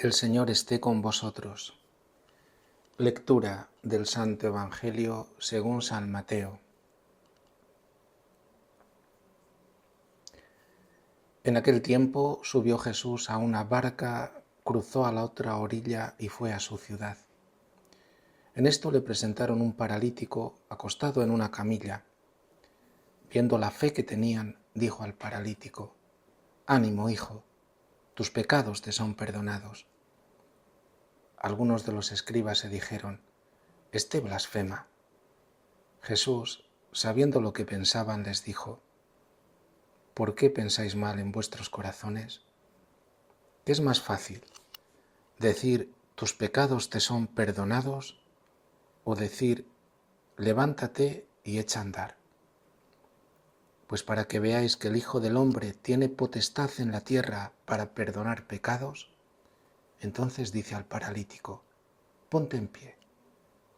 El Señor esté con vosotros. Lectura del Santo Evangelio según San Mateo. En aquel tiempo subió Jesús a una barca, cruzó a la otra orilla y fue a su ciudad. En esto le presentaron un paralítico acostado en una camilla. Viendo la fe que tenían, dijo al paralítico: «Ánimo, hijo, tus pecados te son perdonados». Algunos de los escribas se dijeron: «Este blasfema». Jesús, sabiendo lo que pensaban, les dijo: ¿Por qué pensáis mal en vuestros corazones? ¿Qué es más fácil, decir tus pecados te son perdonados o decir levántate y echa a andar? Pues para que veáis que el Hijo del Hombre tiene potestad en la tierra para perdonar pecados, entonces dice al paralítico: ponte en pie,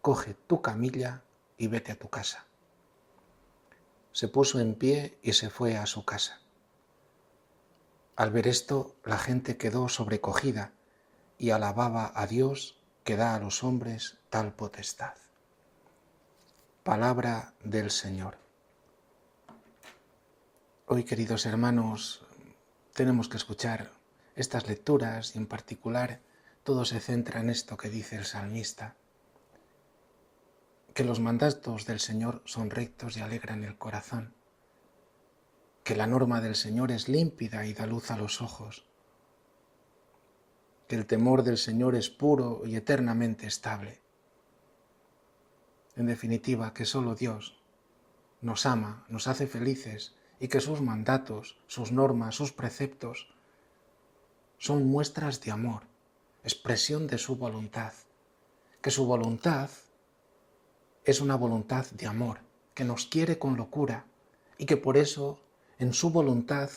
coge tu camilla y vete a tu casa. Se puso en pie y se fue a su casa. Al ver esto, la gente quedó sobrecogida y alababa a Dios que da a los hombres tal potestad. Palabra del Señor. Hoy, queridos hermanos, tenemos que escuchar estas lecturas y en particular todo se centra en esto que dice el salmista, que los mandatos del Señor son rectos y alegran el corazón, que la norma del Señor es límpida y da luz a los ojos, que el temor del Señor es puro y eternamente estable. En definitiva, que solo Dios nos ama, nos hace felices y que sus mandatos, sus normas, sus preceptos son muestras de amor, expresión de su voluntad, que su voluntad es una voluntad de amor, que nos quiere con locura y que por eso en su voluntad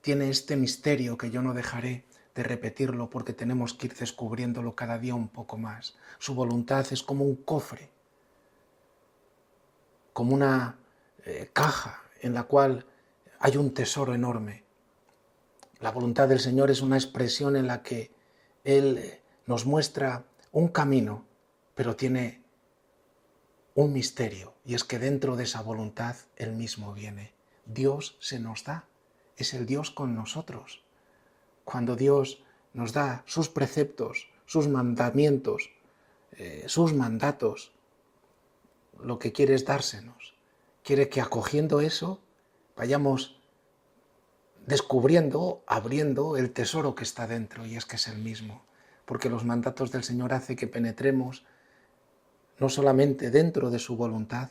tiene este misterio que yo no dejaré de repetirlo porque tenemos que ir descubriéndolo cada día un poco más. Su voluntad es como un cofre, como una caja en la cual hay un tesoro enorme. La voluntad del Señor es una expresión en la que Él nos muestra un camino, pero tiene un misterio, y es que dentro de esa voluntad Él mismo viene. Dios se nos da, es el Dios con nosotros. Cuando Dios nos da sus preceptos, sus mandamientos, sus mandatos, lo que quiere es dársenos. Quiere que acogiendo eso vayamos descubriendo, abriendo el tesoro que está dentro, y es que es el mismo. Porque los mandatos del Señor hacen que penetremos no solamente dentro de su voluntad,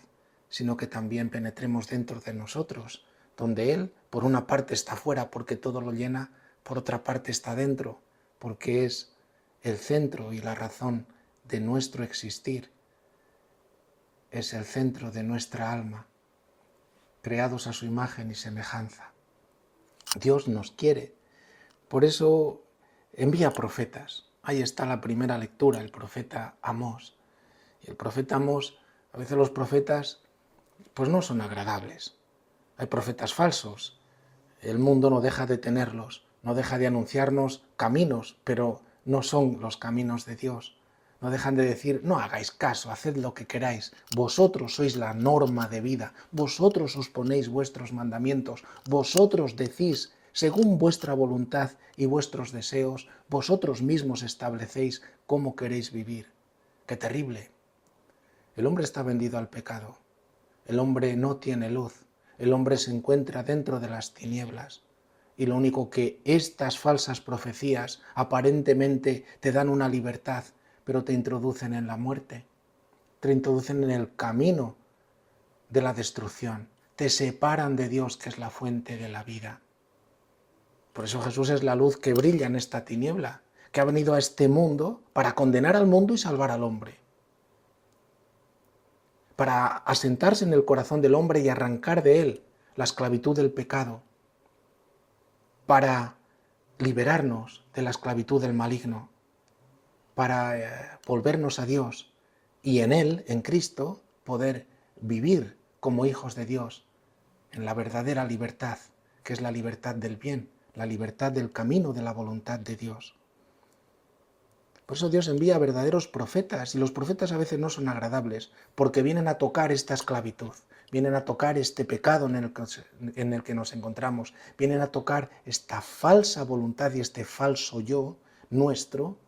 sino que también penetremos dentro de nosotros, donde Él, por una parte, está fuera porque todo lo llena, por otra parte está dentro, porque es el centro y la razón de nuestro existir. Es el centro de nuestra alma, creados a su imagen y semejanza. Dios nos quiere, por eso envía profetas. Ahí está la primera lectura, el profeta Amós. Y el profeta Amós, a veces los profetas pues no son agradables. Hay profetas falsos. El mundo no deja de tenerlos, no deja de anunciarnos caminos, pero no son los caminos de Dios. No dejan de decir: no hagáis caso, haced lo que queráis. Vosotros sois la norma de vida. Vosotros os ponéis vuestros mandamientos. Vosotros decís, según vuestra voluntad y vuestros deseos, vosotros mismos establecéis cómo queréis vivir. ¡Qué terrible! El hombre está vendido al pecado. El hombre no tiene luz. El hombre se encuentra dentro de las tinieblas. Y lo único que estas falsas profecías aparentemente te dan una libertad, pero te introducen en la muerte, te introducen en el camino de la destrucción, te separan de Dios, que es la fuente de la vida. Por eso Jesús es la luz que brilla en esta tiniebla, que ha venido a este mundo para condenar al mundo y salvar al hombre, para asentarse en el corazón del hombre y arrancar de él la esclavitud del pecado, para liberarnos de la esclavitud del maligno, para volvernos a Dios y en Él, en Cristo, poder vivir como hijos de Dios en la verdadera libertad, que es la libertad del bien, la libertad del camino de la voluntad de Dios. Por eso Dios envía verdaderos profetas, y los profetas a veces no son agradables, porque vienen a tocar esta esclavitud, vienen a tocar este pecado en el que nos encontramos, vienen a tocar esta falsa voluntad y este falso yo nuestro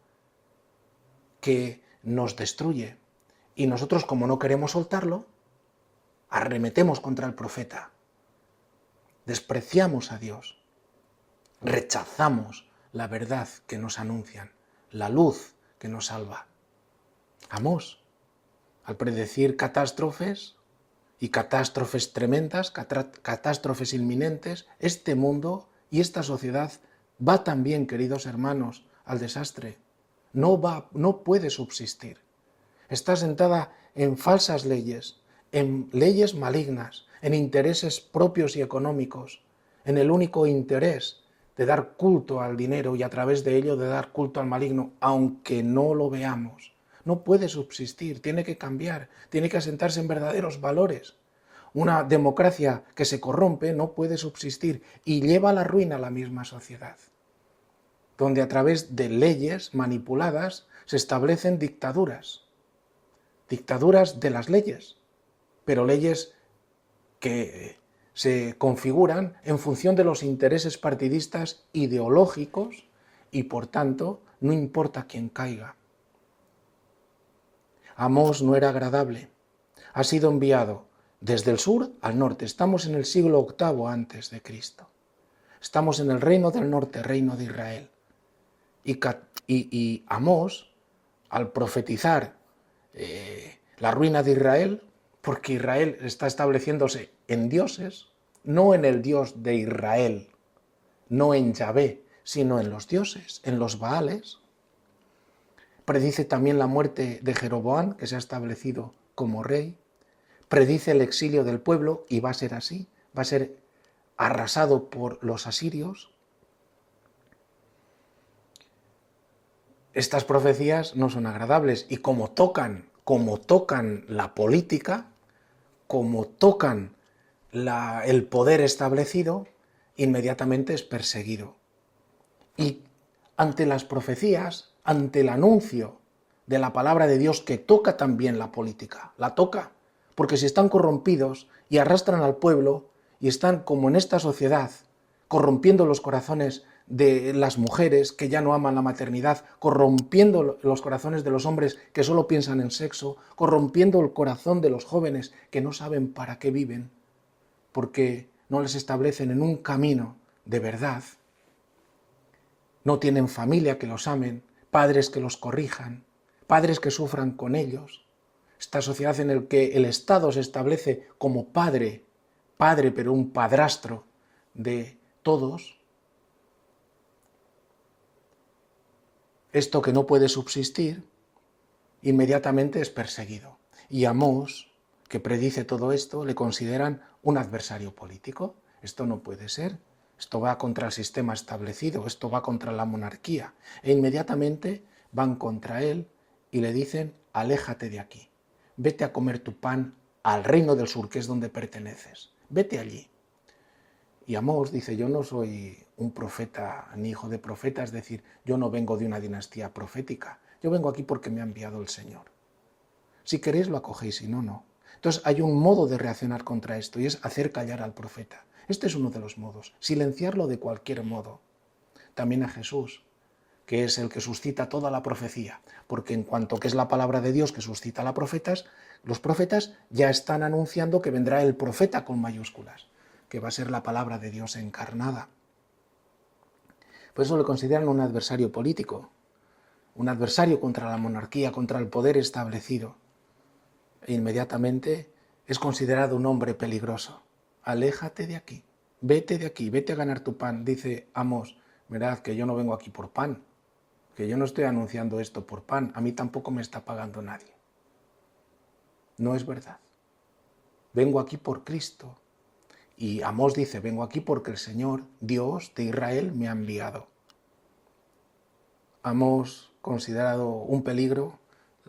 que nos destruye. Y nosotros, como no queremos soltarlo, arremetemos contra el profeta, despreciamos a Dios, rechazamos la verdad que nos anuncian, la luz que nos salva. Amós, al predecir catástrofes y catástrofes tremendas, catástrofes inminentes, este mundo y esta sociedad va también, queridos hermanos, al desastre. No puede subsistir. Está sentada en falsas leyes, en leyes malignas, en intereses propios y económicos, en el único interés de dar culto al dinero y a través de ello de dar culto al maligno, aunque no lo veamos. No puede subsistir, tiene que cambiar, tiene que asentarse en verdaderos valores. Una democracia que se corrompe no puede subsistir y lleva a la ruina a la misma sociedad, donde a través de leyes manipuladas se establecen dictaduras de las leyes, pero leyes que se configuran en función de los intereses partidistas ideológicos y, por tanto, no importa quién caiga. Amós no era agradable. Ha sido enviado desde el sur al norte. Estamos en el siglo VIII antes de Cristo. Estamos en el reino del norte, reino de Israel. Y Amós, al profetizar la ruina de Israel, porque Israel está estableciéndose en dioses, no en el Dios de Israel, no en Yahvé, sino en los dioses, en los Baales. Predice también la muerte de Jeroboam, que se ha establecido como rey. Predice el exilio del pueblo, y va a ser así, va a ser arrasado por los asirios. Estas profecías no son agradables, y como tocan la política, como tocan el poder establecido, inmediatamente es perseguido. Y ante las profecías, ante el anuncio de la palabra de Dios que toca también la política, la toca, porque si están corrompidos y arrastran al pueblo y están como en esta sociedad, corrompiendo los corazones de las mujeres que ya no aman la maternidad, corrompiendo los corazones de los hombres que solo piensan en sexo, corrompiendo el corazón de los jóvenes que no saben para qué viven, porque no les establecen en un camino de verdad, no tienen familia que los amen, padres que los corrijan, padres que sufran con ellos. Esta sociedad en la que el Estado se establece como padre pero un padrastro de todos. Esto que no puede subsistir, inmediatamente es perseguido. Y Amós, que predice todo esto, le consideran un adversario político. Esto no puede ser. Esto va contra el sistema establecido, esto va contra la monarquía. E inmediatamente van contra él y le dicen, aléjate de aquí, vete a comer tu pan al reino del sur, que es donde perteneces, vete allí. Y Amós dice, yo no soy un profeta ni hijo de profeta, es decir, yo no vengo de una dinastía profética, yo vengo aquí porque me ha enviado el Señor. Si queréis lo acogéis, si no, no. Entonces hay un modo de reaccionar contra esto y es hacer callar al profeta. Este es uno de los modos, silenciarlo de cualquier modo. También a Jesús, que es el que suscita toda la profecía, porque en cuanto que es la palabra de Dios que suscita los profetas ya están anunciando que vendrá el profeta con mayúsculas, que va a ser la palabra de Dios encarnada. Por eso le consideran un adversario político, un adversario contra la monarquía, contra el poder establecido. E inmediatamente es considerado un hombre peligroso. Aléjate de aquí, vete a ganar tu pan, dice Amós. Mirad que yo no vengo aquí por pan, que yo no estoy anunciando esto por pan, a mí tampoco me está pagando nadie. No es verdad. Vengo aquí por Cristo. Y Amós dice, vengo aquí porque el Señor, Dios de Israel, me ha enviado. Amós, considerado un peligro,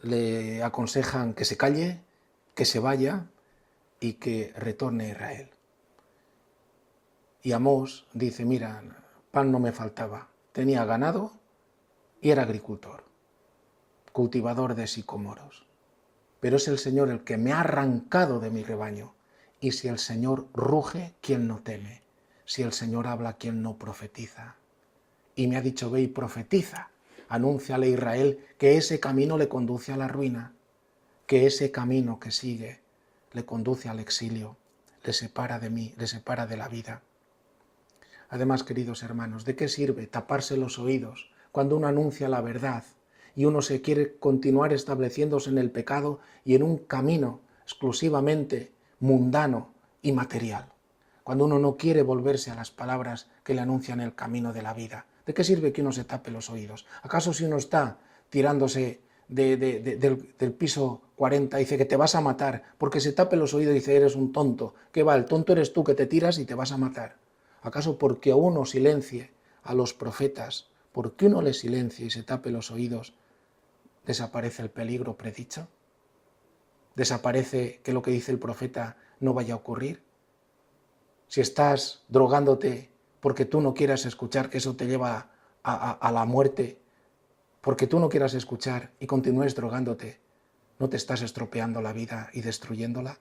le aconsejan que se calle, que se vaya y que retorne a Israel. Y Amós dice, mira, pan no me faltaba, tenía ganado y era agricultor. cultivador de sicomoros. Pero es el Señor el que me ha arrancado de mi rebaño. Y si el Señor ruge, ¿quién no teme? Si el Señor habla, ¿quién no profetiza? Y me ha dicho, ve y profetiza, anúnciale a Israel que ese camino le conduce a la ruina, que ese camino que sigue le conduce al exilio, le separa de mí, le separa de la vida. Además, queridos hermanos, ¿de qué sirve taparse los oídos cuando uno anuncia la verdad y uno se quiere continuar estableciéndose en el pecado y en un camino exclusivamente mundano y material? Cuando uno no quiere volverse a las palabras que le anuncian el camino de la vida. ¿De qué sirve que uno se tape los oídos? ¿Acaso si uno está tirándose del piso 40 dice que te vas a matar, porque se tape los oídos y dice eres un tonto? ¿Qué va? El tonto eres tú que te tiras y te vas a matar. ¿Acaso porque uno silencie a los profetas, porque uno les silencie y se tape los oídos, desaparece el peligro predicho? ¿Desaparece que lo que dice el profeta no vaya a ocurrir? Si estás drogándote porque tú no quieras escuchar que eso te lleva a la muerte, porque tú no quieras escuchar y continúes drogándote, ¿no te estás estropeando la vida y destruyéndola?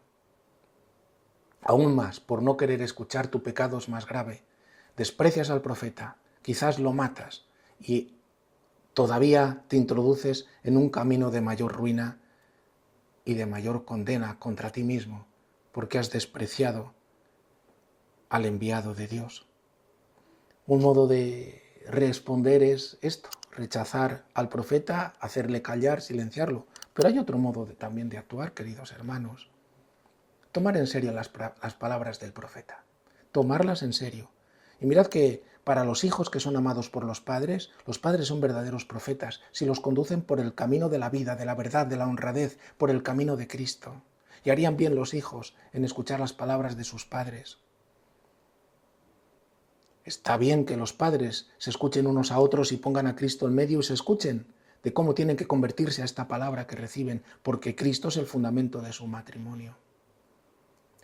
Aún más, por no querer escuchar, tu pecado es más grave. Desprecias al profeta, quizás lo matas y todavía te introduces en un camino de mayor ruina y de mayor condena contra ti mismo, porque has despreciado al enviado de Dios. Un modo de responder es esto, rechazar al profeta, hacerle callar, silenciarlo. Pero hay otro modo también de actuar, queridos hermanos. Tomar en serio las palabras del profeta, tomarlas en serio. Y mirad que para los hijos que son amados por los padres son verdaderos profetas si los conducen por el camino de la vida, de la verdad, de la honradez, por el camino de Cristo. Y harían bien los hijos en escuchar las palabras de sus padres. Está bien que los padres se escuchen unos a otros y pongan a Cristo en medio y se escuchen de cómo tienen que convertirse a esta palabra que reciben, porque Cristo es el fundamento de su matrimonio.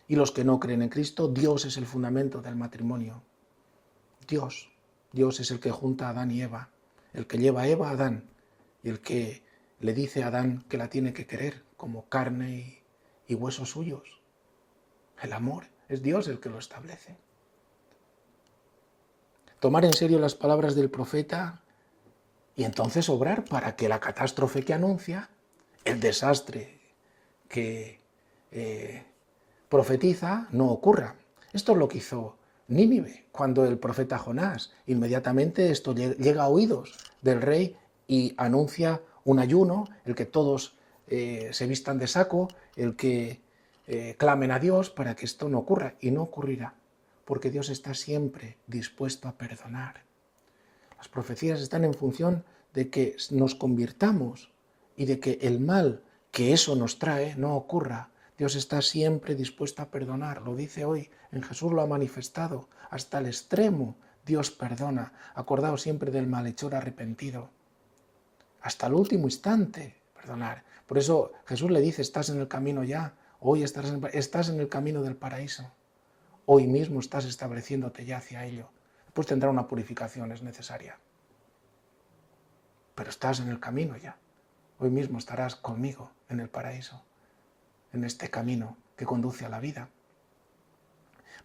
Y los que no creen en Cristo, Dios es el fundamento del matrimonio. Dios es el que junta a Adán y Eva, el que lleva a Eva a Adán y el que le dice a Adán que la tiene que querer como carne y huesos suyos. El amor es Dios el que lo establece. Tomar en serio las palabras del profeta y entonces obrar para que la catástrofe que anuncia, el desastre que profetiza, no ocurra. Esto es lo que hizo Nínive cuando el profeta Jonás. Inmediatamente esto llega a oídos del rey y anuncia un ayuno, el que todos se vistan de saco, el que clamen a Dios para que esto no ocurra. Y no ocurrirá, porque Dios está siempre dispuesto a perdonar. Las profecías están en función de que nos convirtamos y de que el mal que eso nos trae no ocurra. Dios está siempre dispuesto a perdonar, lo dice hoy, en Jesús lo ha manifestado, hasta el extremo Dios perdona, acordaos siempre del malhechor arrepentido, hasta el último instante perdonar. Por eso Jesús le dice, estás en el camino ya, hoy estás en el camino del paraíso, hoy mismo estás estableciéndote ya hacia ello, después tendrá una purificación, es necesaria, pero estás en el camino ya, hoy mismo estarás conmigo en el paraíso, en este camino que conduce a la vida.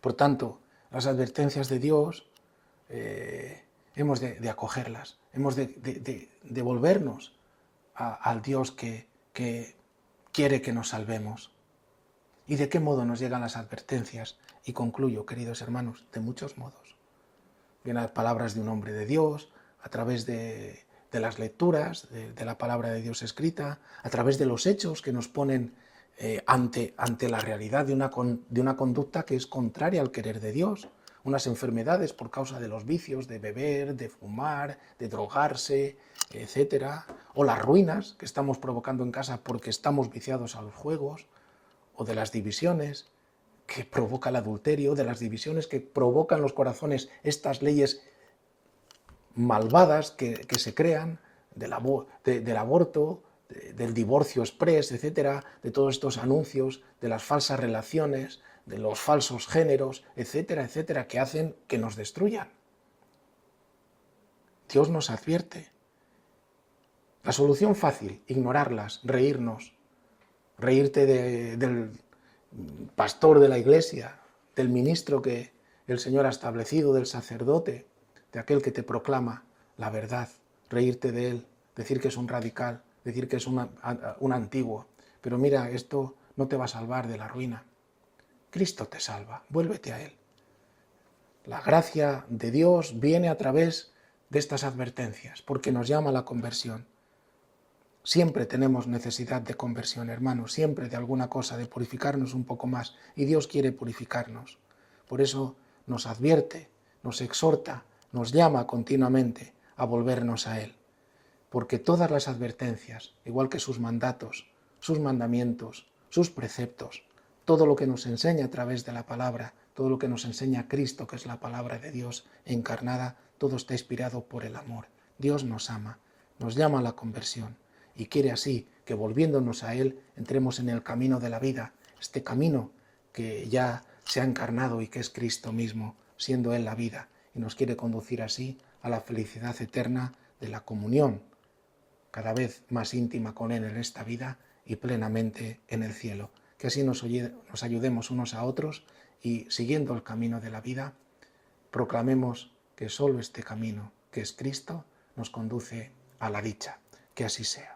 Por tanto, las advertencias de Dios hemos de acogerlas, hemos de volvernos al Dios que quiere que nos salvemos. ¿Y de qué modo nos llegan las advertencias? Y concluyo, queridos hermanos, de muchos modos. Vienen las palabras de un hombre de Dios, a través de las lecturas, de la palabra de Dios escrita, a través de los hechos que nos ponen ante la realidad de una conducta que es contraria al querer de Dios, unas enfermedades por causa de los vicios, de beber, de fumar, de drogarse, etcétera, o las ruinas que estamos provocando en casa porque estamos viciados a los juegos, o de las divisiones que provoca el adulterio, de las divisiones que provocan en los corazones estas leyes malvadas que se crean, del aborto, del divorcio express, etcétera, de todos estos anuncios, de las falsas relaciones, de los falsos géneros, etcétera, etcétera, que hacen que nos destruyan. Dios nos advierte La solución fácil, ignorarlas, reírnos, reírte del pastor de la iglesia, del ministro que el Señor ha establecido, del sacerdote, de aquel que te proclama la verdad, reírte de él, decir que es un radical, decir que es un antiguo. Pero mira, esto no te va a salvar de la ruina. Cristo te salva, vuélvete a él. La gracia de Dios viene a través de estas advertencias, porque nos llama a la conversión. Siempre tenemos necesidad de conversión, hermanos, siempre de alguna cosa, de purificarnos un poco más, y Dios quiere purificarnos. Por eso nos advierte, nos exhorta, nos llama continuamente a volvernos a Él, porque todas las advertencias, igual que sus mandatos, sus mandamientos, sus preceptos, todo lo que nos enseña a través de la palabra, todo lo que nos enseña Cristo, que es la palabra de Dios encarnada, todo está inspirado por el amor. Dios nos ama, nos llama a la conversión y quiere así que volviéndonos a Él entremos en el camino de la vida, este camino que ya se ha encarnado y que es Cristo mismo, siendo Él la vida, y nos quiere conducir así a la felicidad eterna de la comunión, cada vez más íntima con Él en esta vida y plenamente en el cielo. Que así nos ayudemos unos a otros y, siguiendo el camino de la vida, proclamemos que solo este camino, que es Cristo, nos conduce a la dicha. Que así sea.